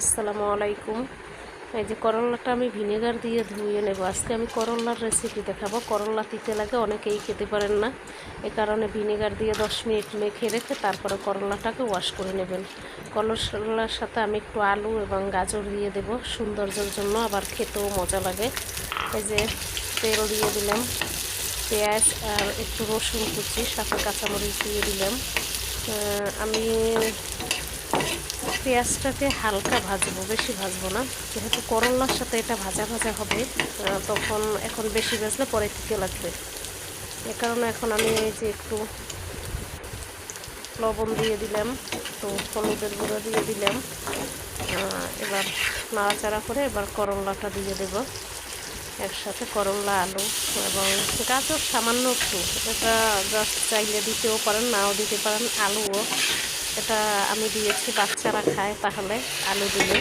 আসসালামু আলাইকুম। এই যে করলাটা আমি ভিনেগার দিয়ে ধুয়ে নেব। আজকে আমি করলার রেসিপি দেখাবো। করলা তিতে লাগে, অনেকেই খেতে পারেন না, এ কারণে ভিনেগার দিয়ে 10 মিনিট মেখে রেখে তারপরে করলাটাকে ওয়াশ করে নেবেন। করলার সাথে আমি একটু আলু এবং গাজর দিয়ে দেব সৌন্দর্যের জন্য, আবার খেতেও মজা লাগে। এই যে তেল দিয়ে দিলাম, পেঁয়াজ আর একটু রসুন কুচি, সাথে কাঁচামরিচ দিয়ে দিলাম। আমি পেঁয়াজটাকে হালকা ভাজবো, বেশি ভাজবো না, যেহেতু করলার সাথে এটা ভাজা ভাজা হবে। তখন এখন বেশি ভাজলে পরে তিতে লাগবে, এ কারণে এখন আমি এই যে একটু লবণ দিয়ে দিলাম, একটু হলুদের গুঁড়ো দিয়ে দিলাম। এবার নাড়াচাড়া করে এবার করলাটা দিয়ে দেব একসাথে, করলা আলু এবং গাজর সামান্য একটু, এটা জাস্ট চাইলে দিতেও পারেন, নাও দিতে পারেন। আলুও এটা আমি দিয়েছি, বাচ্চারা খায় তাহলে আলু দিলে।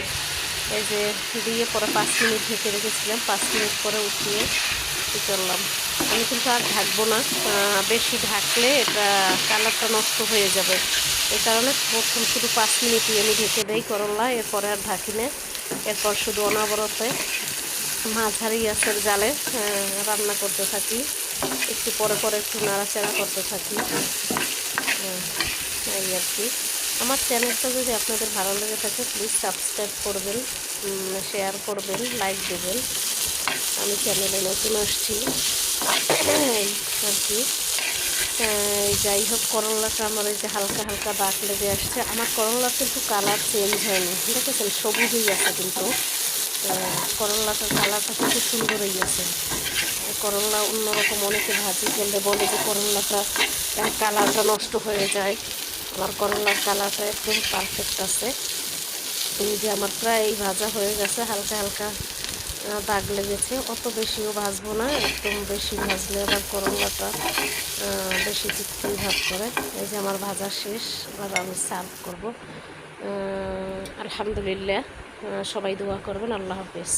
এই যে দিয়ে পরে 5 মিনিট ঢেকে রেখেছিলাম, 5 মিনিট পরে উঠিয়ে করলাম। আমি কিন্তু আর ঢাকবো না, বেশি ঢাকলে এটা কালারটা নষ্ট হয়ে যাবে। এই কারণে প্রথম শুধু 5 মিনিটই আমি ঢেকে দেই করলা, এরপরে আর ঢাকি না। এরপর শুধু অনবরতে মাঝারি আঁচের জালে রান্না করতে থাকি, একটু পরে পরে একটু নাড়াচাড়া করতে থাকি। এই আর কি। আমার চ্যানেলটা যদি আপনাদের ভালো লেগে থাকে প্লিজ সাবস্ক্রাইব করবেন, শেয়ার করবেন, লাইক দেবেন। আমি চ্যানেলে নতুন আসছি এই আর কি। যাই হোক, করলাটা আমার এই যে হালকা হালকা দাগ লেগে আসছে। আমার করলার কিন্তু কালার চেঞ্জ হয়নি, দেখেছেন সবুজই আছে, কিন্তু করলাটার কালারটা কিন্তু সুন্দরই আছে। করলা অন্যরকম অনেকে ভাজি করলে বলে যে করলাটা কালারটা নষ্ট হয়ে যায়। আমার করলার কালারটা একদম পারফেক্ট আছে। এই যে আমার প্রায় ভাজা হয়ে গেছে, হালকা হালকা দাগ লেগেছে, অত বেশিও ভাজবো না, একদম বেশি ভাজলে আবার করলাটা বেশি তিক্তই ভাব করে। এই যে আমার ভাজা শেষ, এবার আমি সার্ভ করবো। আলহামদুলিল্লাহ, সবাই দোয়া করবেন। আল্লাহ হাফেজ।